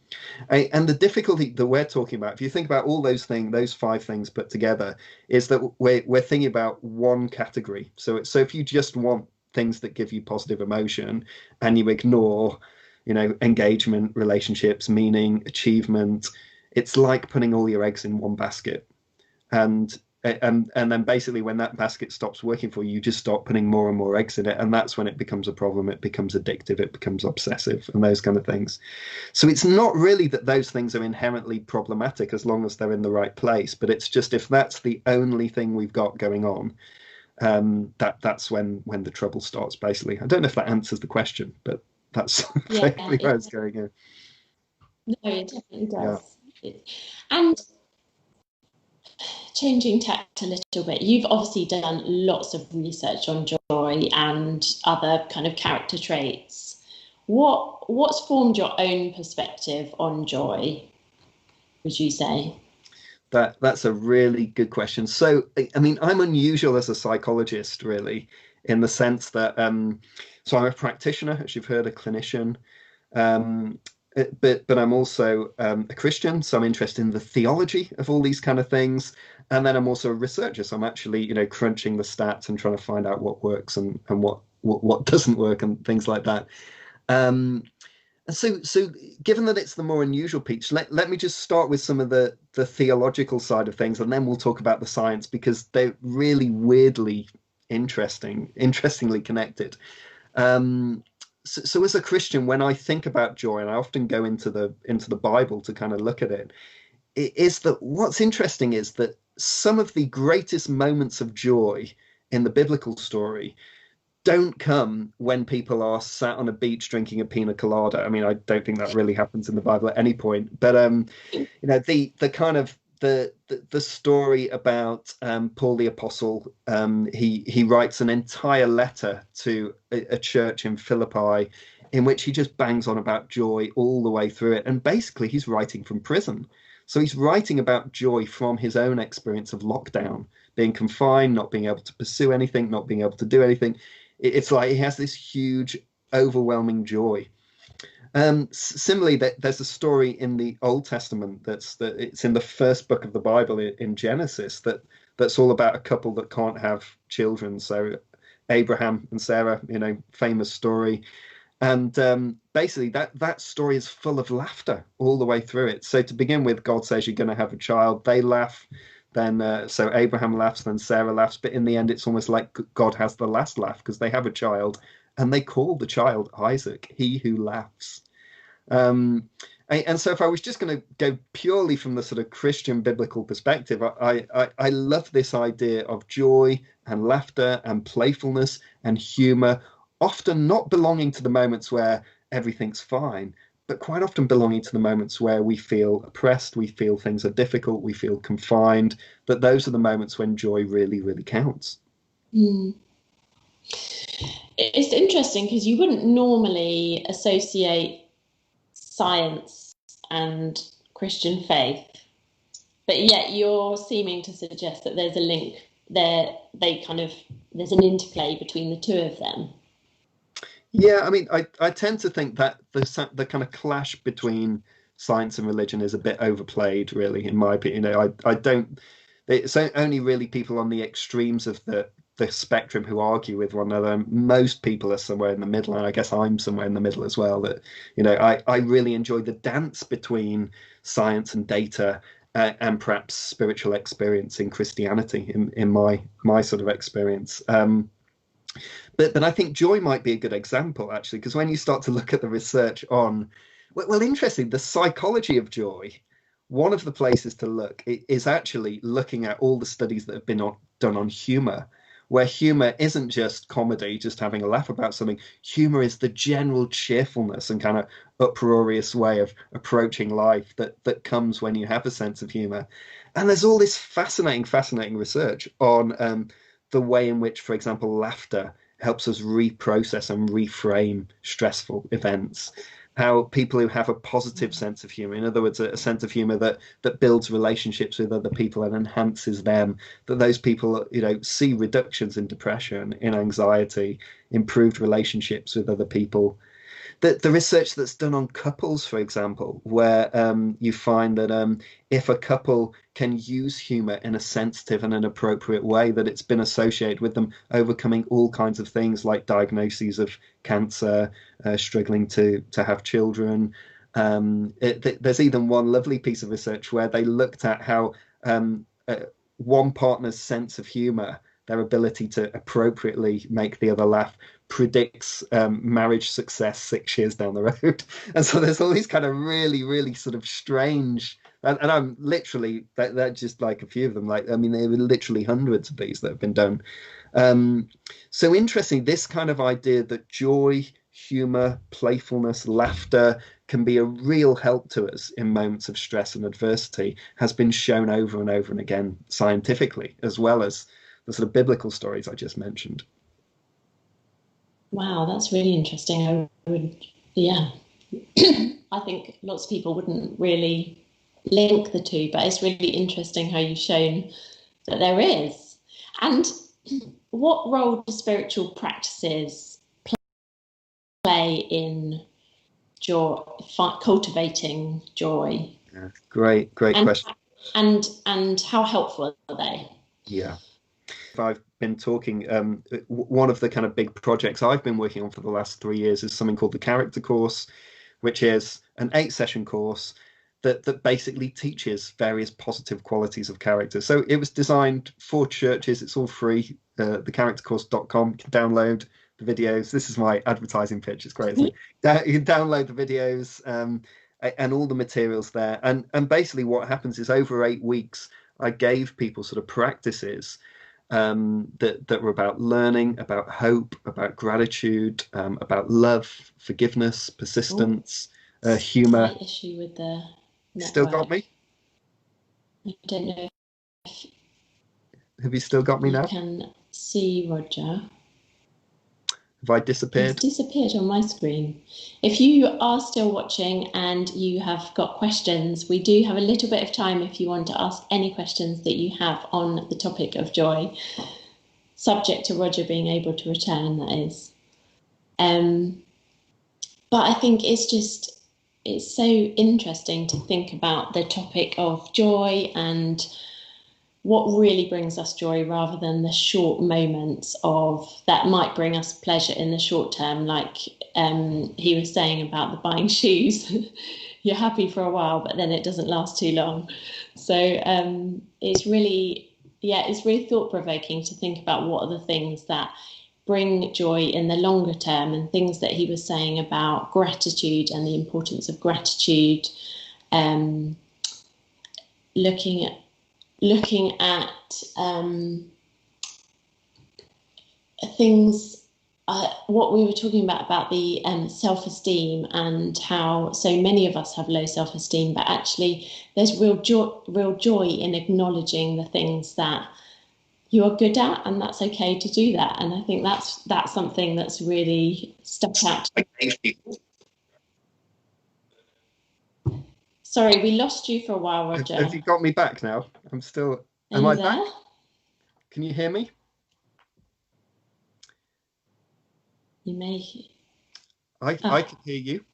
And the difficulty that we're talking about, if you think about all those things, those five things put together, is that we're thinking about one category. So if you just want things that give you positive emotion and you ignore engagement, relationships, meaning, achievement, it's like putting all your eggs in one basket. And then basically when that basket stops working for you, you just start putting more and more eggs in it, and that's when it becomes a problem. It becomes addictive, it becomes obsessive, and those kind of things. So it's not really that those things are inherently problematic as long as they're in the right place, but it's just if that's the only thing we've got going on, that's when the trouble starts, basically. I don't know if that answers the question, but that's Yeah, basically where it's going. Yeah. no, it definitely Yeah. does. And changing tack a little bit, you've obviously done lots of research on joy and other kind of character traits. What's formed your own perspective on joy, would you say? That's a really good question. So, I mean, I'm unusual as a psychologist, really, in the sense that so I'm a practitioner, as you've heard, a clinician, um, but I'm also a Christian, so I'm interested in the theology of all these kind of things, and then I'm also a researcher, so I'm actually crunching the stats and trying to find out what works and what doesn't work and things like that. Um, and so given that it's the more unusual piece, let me just start with some of the theological side of things, and then we'll talk about the science because they're really weirdly interestingly connected. So as a Christian, when I think about joy, and I often go into the Bible to kind of look at it, it is that what's interesting is that some of the greatest moments of joy in the biblical story don't come when people are sat on a beach drinking a pina colada. I mean, I don't think that really happens in the Bible at any point. But the kind of the story about Paul the Apostle. He writes an entire letter to a church in Philippi, in which he just bangs on about joy all the way through it. And basically, he's writing from prison. So he's writing about joy from his own experience of lockdown, being confined, not being able to pursue anything, not being able to do anything. It's like he has this huge, overwhelming joy. Similarly, there's a story in the Old Testament it's in the first book of the Bible in Genesis that's all about a couple that can't have children. So Abraham and Sarah, famous story. And basically, that story is full of laughter all the way through it. So to begin with, God says you're going to have a child. They laugh. Then so Abraham laughs, then Sarah laughs. But in the end, it's almost like God has the last laugh because they have a child, and they call the child Isaac, he who laughs. And so if I was just going to go purely from the sort of Christian biblical perspective, I love this idea of joy and laughter and playfulness and humor, often not belonging to the moments where everything's fine, but quite often belonging to the moments where we feel oppressed, we feel things are difficult, we feel confined, that those are the moments when joy really, really counts. Mm. It's interesting because you wouldn't normally associate science and Christian faith, but yet you're seeming to suggest that there's a link there. There's an interplay between the two of them. Yeah, I mean, I tend to think that the kind of clash between science and religion is a bit overplayed, really, in my opinion. I don't. It's only really people on the extremes of the spectrum who argue with one another. Most people are somewhere in the middle, and I guess I'm somewhere in the middle as well. That I really enjoy the dance between science and data, and perhaps spiritual experience in Christianity, in my sort of experience. But I think joy might be a good example, actually, because when you start to look at the research on, well, interesting, the psychology of joy, one of the places to look is actually looking at all the studies that have been done on humor, where humor isn't just comedy, just having a laugh about something. Humor is the general cheerfulness and kind of uproarious way of approaching life that comes when you have a sense of humor. And there's all this fascinating research on the way in which, for example, laughter helps us reprocess and reframe stressful events. How people who have a positive sense of humor, in other words, a sense of humor that builds relationships with other people and enhances them, that those people, see reductions in depression, in anxiety, improved relationships with other people. The research that's done on couples, for example, where you find that if a couple can use humor in a sensitive and an appropriate way, that it's been associated with them overcoming all kinds of things like diagnoses of cancer, struggling to have children. There's even one lovely piece of research where they looked at how one partner's sense of humor, their ability to appropriately make the other laugh, predicts marriage success 6 years down the road. And so there's all these kind of really sort of strange, and I'm literally, they're just like a few of them. Like, I mean, there were literally hundreds of these that have been done. So interesting, this kind of idea that joy, humor, playfulness, laughter can be a real help to us in moments of stress and adversity has been shown over and over and again scientifically, as well as the sort of biblical stories I just mentioned. Wow, that's really interesting. Yeah. I think lots of people wouldn't really link the two, but it's really interesting how you've shown that there is. And what role do spiritual practices play in joy, cultivating joy? Yeah, great question. And how helpful are they? Yeah. I've been talking, one of the kind of big projects I've been working on for the last 3 years is something called the Character Course, which is an 8-session course that basically teaches various positive qualities of character. So it was designed for churches. It's all free. Thecharactercourse.com. You can download the videos. This is my advertising pitch. It's great, isn't it? You can download the videos and all the materials there. And basically what happens is over 8 weeks, I gave people sort of practices that were about learning, about hope, about gratitude, about love, forgiveness, persistence, humor. Slight issue with the network. Still got me? I don't know if Have you still got me you now? can see Roger. Have I He's disappeared? disappeared on my screen. If you are still watching and you have got questions, we do have a little bit of time if you want to ask any questions that you have on the topic of joy, subject to Roger being able to return, that is. But I think it's so interesting to think about the topic of joy and what really brings us joy rather than the short moments of that might bring us pleasure in the short term, like he was saying about the buying shoes. You're happy for a while, but then it doesn't last too long. So it's really, yeah, it's really thought-provoking to think about what are the things that bring joy in the longer term, and things that he was saying about gratitude and the importance of gratitude, um, looking at things, what we were talking about the self-esteem, and how so many of us have low self-esteem, but actually there's real joy in acknowledging the things that you are good at, and that's okay to do that. And I think that's something that's really stuck out. Sorry, we lost you for a while, Roger. Have you got me back now? I'm still. Are Am you I there? back? Can you hear me? You may. I can hear you.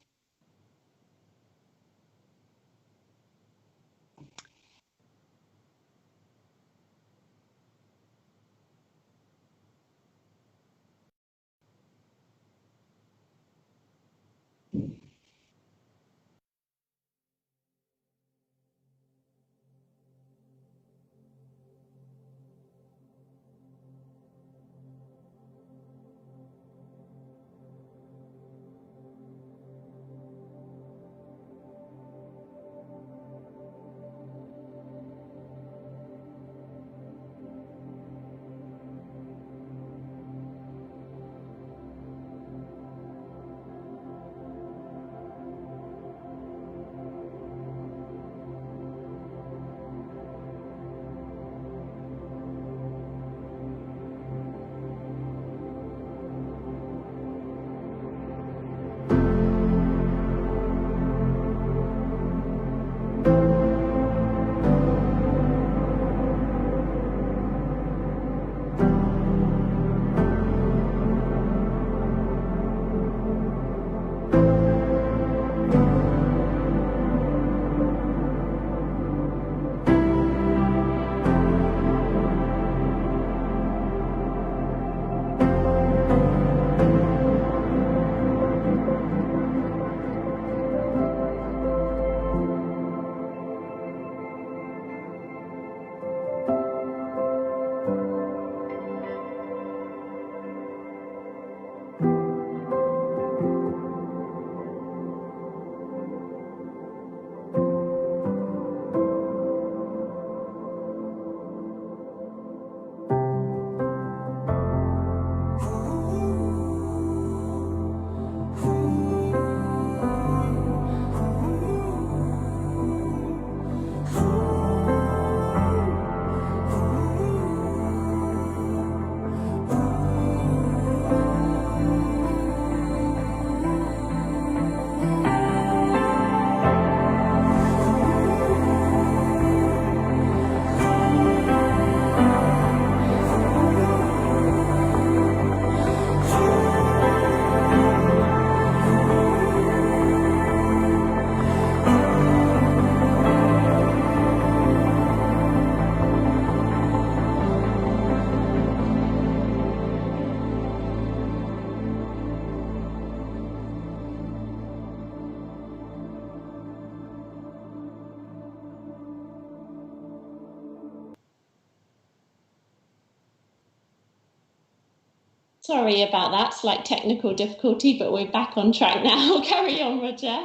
Sorry about that slight technical difficulty, but we're back on track now. Carry on, Roger.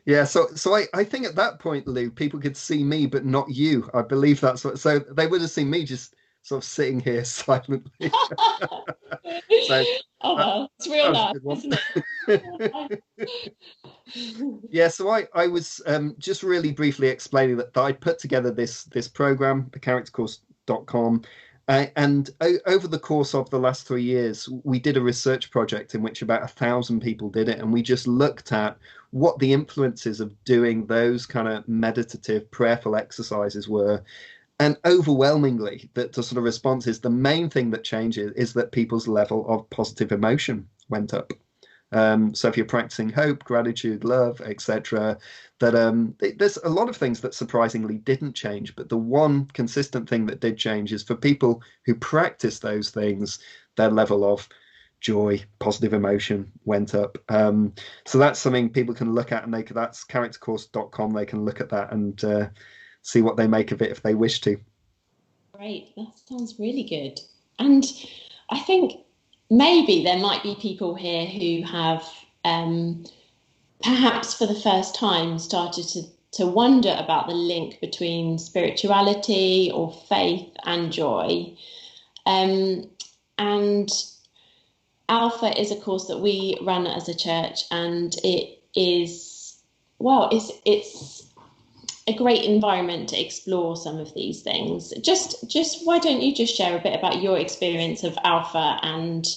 Yeah, so I think at that point, Lou, people could see me but not you. I believe that's what. So they would have seen me just sort of sitting here silently. So Oh that, well, it's real that was a life, good one. isn't it? Yeah, so I was just really briefly explaining that I'd put together this program, thecharactercourse.com, and over the course of the last 3 years, we did a research project in which about 1,000 people did it, and we just looked at what the influences of doing those kind of meditative, prayerful exercises were. And overwhelmingly, the sort of response is the main thing that changes is that people's level of positive emotion went up. So if you're practicing hope, gratitude, love, etc., that there's a lot of things that surprisingly didn't change, but the one consistent thing that did change is for people who practice those things, their level of joy, positive emotion went up. So that's something people can look at, and that's charactercourse.com. They can look at that and see what they make of it if they wish to. Great, that sounds really good. And I think maybe there might be people here who have perhaps for the first time started to wonder about the link between spirituality or faith and joy. And Alpha is a course that we run as a church, and it is, well, it's a great environment to explore some of these things. Just why don't you just share a bit about your experience of Alpha and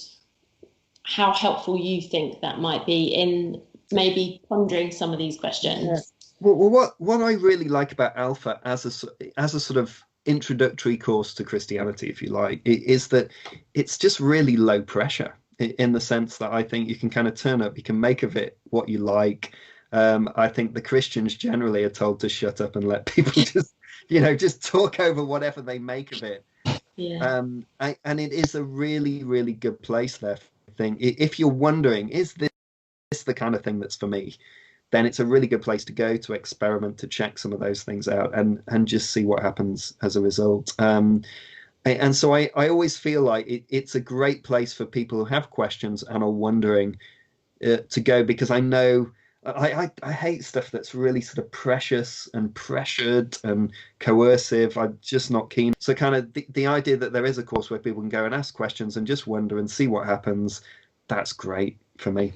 how helpful you think that might be in maybe pondering some of these questions? Yeah. Well, what I really like about Alpha as a sort of introductory course to Christianity, if you like, is that it's just really low pressure in the sense that I think you can kind of turn up, you can make of it what you like. I think the Christians generally are told to shut up and let people just talk over whatever they make of it. Yeah. And it is a really, really good place there. I think if you're wondering, is this the kind of thing that's for me? Then it's a really good place to go to experiment, to check some of those things out and just see what happens as a result. And so I always feel like it's a great place for people who have questions and are wondering to go, because I know I hate stuff that's really sort of precious and pressured and coercive. I'm just not keen. So kind of the idea that there is a course where people can go and ask questions and just wonder and see what happens, that's great for me.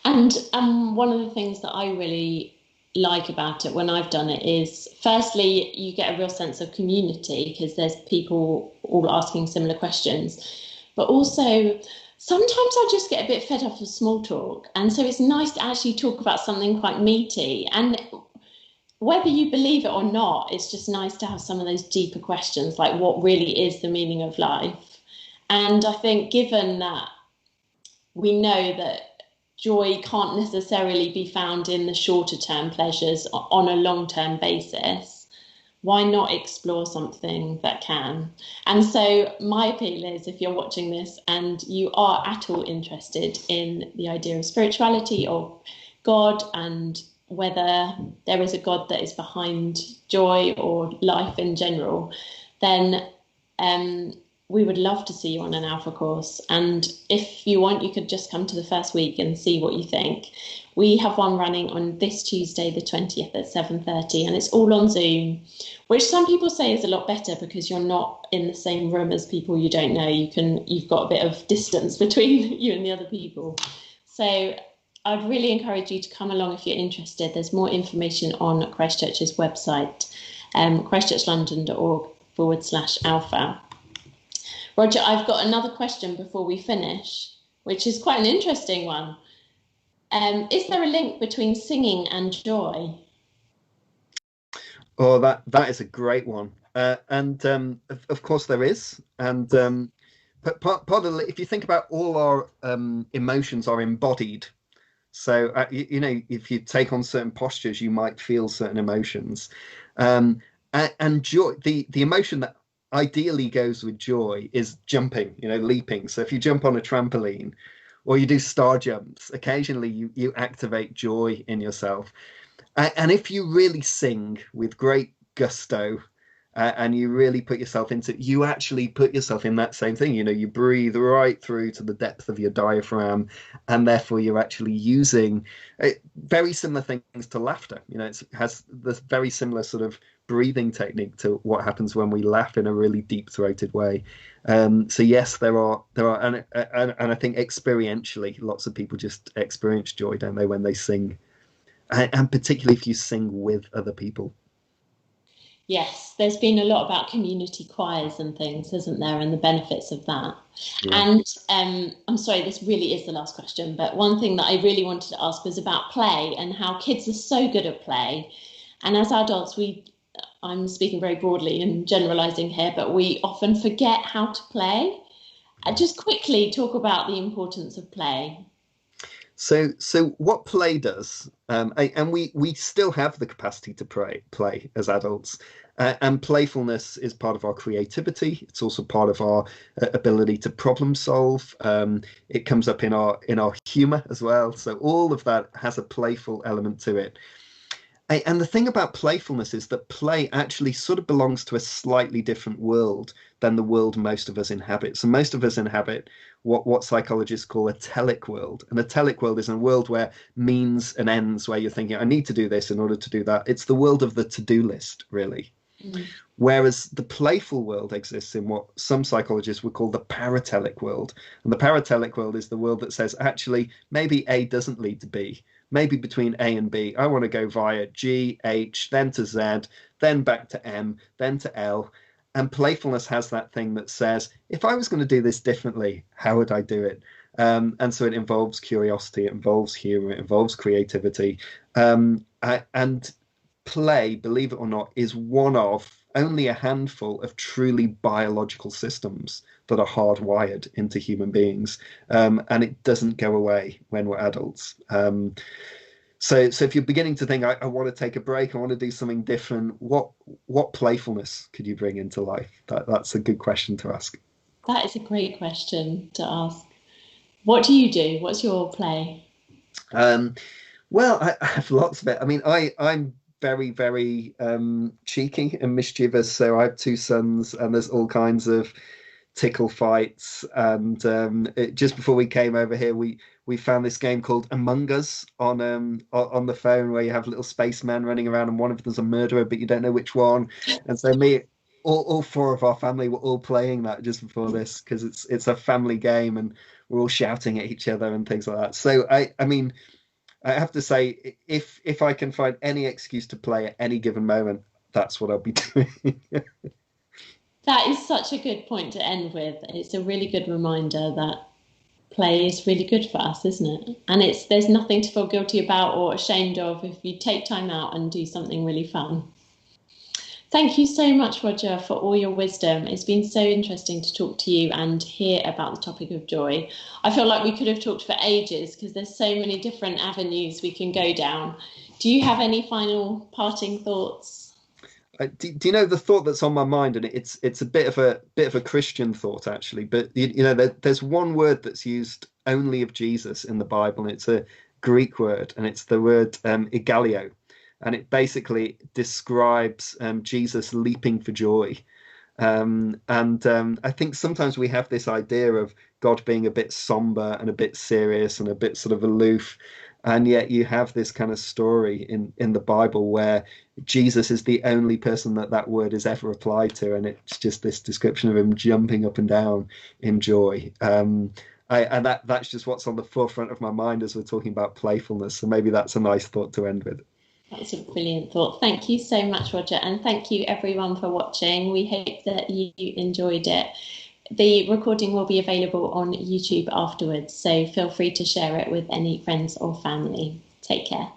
And one of the things that I really like about it when I've done it is, firstly, you get a real sense of community because there's people all asking similar questions. But also, sometimes I just get a bit fed up of small talk. And so it's nice to actually talk about something quite meaty. And whether you believe it or not, it's just nice to have some of those deeper questions, like what really is the meaning of life? And I think given that we know that joy can't necessarily be found in the shorter term pleasures on a long term basis, why not explore something that can? And so my appeal is, if you're watching this and you are at all interested in the idea of spirituality or God and whether there is a God that is behind joy or life in general, then we would love to see you on an Alpha course. And if you want, you could just come to the first week and see what you think. We have one running on this Tuesday, the 20th at 7:30, and it's all on Zoom, which some people say is a lot better because you're not in the same room as people you don't know. You've got a bit of distance between you and the other people. So I'd really encourage you to come along if you're interested. There's more information on Christchurch's website, christchurchlondon.org/alpha. Roger, I've got another question before we finish, which is quite an interesting one. Is there a link between singing and joy? Oh, that is a great one. And of course there is. And but part of if you think about all our emotions are embodied. So if you take on certain postures, you might feel certain emotions. And joy, the emotion that ideally goes with joy is jumping, leaping. So if you jump on a trampoline or you do star jumps, occasionally you activate joy in yourself. And if you really sing with great gusto and you really put yourself into, you actually put yourself in that same thing. You breathe right through to the depth of your diaphragm, and therefore you're actually using very similar things to laughter. It has this very similar sort of breathing technique to what happens when we laugh in a really deep throated way. So yes, and I think experientially, lots of people just experience joy, don't they, when they sing, and particularly if you sing with other people. Yes, there's been a lot about community choirs and things, isn't there, and the benefits of that. Yeah. And I'm sorry, this really is the last question, but one thing that I really wanted to ask was about play and how kids are so good at play. And as adults, I'm speaking very broadly and generalizing here, but we often forget how to play. Just quickly talk about the importance of play. So what play does, and we still have the capacity to play as adults, and playfulness is part of our creativity. It's also part of our ability to problem solve. It comes up in our humor as well. So all of that has a playful element to it. And the thing about playfulness is that play actually sort of belongs to a slightly different world than the world most of us inhabit. So most of us inhabit what psychologists call a telic world. And a telic world is a world where means and ends, where you're thinking, I need to do this in order to do that. It's the world of the to-do list, really. Mm. Whereas the playful world exists in what some psychologists would call the paratelic world. And the paratelic world is the world that says, actually, maybe A doesn't lead to B. Maybe between A and B, I want to go via G, H, then to Z, then back to M, then to L. And playfulness has that thing that says, if I was going to do this differently, how would I do it? And so it involves curiosity, it involves humor, it involves creativity. And play, believe it or not, is one of only a handful of truly biological systems that are hardwired into human beings, and it doesn't go away when we're adults. So if you're beginning to think, I want to take a break, I want to do something different, what playfulness could you bring into life? That's a good question to ask. That is a great question to ask. What do you do? What's your play? Well, I have lots of it. I mean, I'm very, very cheeky and mischievous. So I have two sons, and there's all kinds of tickle fights. And just before we came over here, we found this game called Among Us on the phone, where you have little spacemen running around, and one of them's a murderer, but you don't know which one. And so all four of our family were all playing that just before this, because it's a family game, and we're all shouting at each other and things like that. So I mean, I have to say, if I can find any excuse to play at any given moment, that's what I'll be doing. That is such a good point to end with. It's a really good reminder that play is really good for us, isn't it? And there's nothing to feel guilty about or ashamed of if you take time out and do something really fun. Thank you so much, Roger, for all your wisdom. It's been so interesting to talk to you and hear about the topic of joy. I feel like we could have talked for ages because there's so many different avenues we can go down. Do you have any final parting thoughts? Do you know the thought that's on my mind, and it's a bit of a Christian thought actually, but there's one word that's used only of Jesus in the Bible, and it's a Greek word, and it's the word egalio. And it basically describes Jesus leaping for joy. I think sometimes we have this idea of God being a bit somber and a bit serious and a bit sort of aloof. And yet you have this kind of story in the Bible where Jesus is the only person that word is ever applied to. And it's just this description of him jumping up and down in joy. And that's just what's on the forefront of my mind as we're talking about playfulness. So maybe that's a nice thought to end with. That's a brilliant thought. Thank you so much, Roger. And thank you everyone for watching. We hope that you enjoyed it. The recording will be available on YouTube afterwards, so feel free to share it with any friends or family. Take care.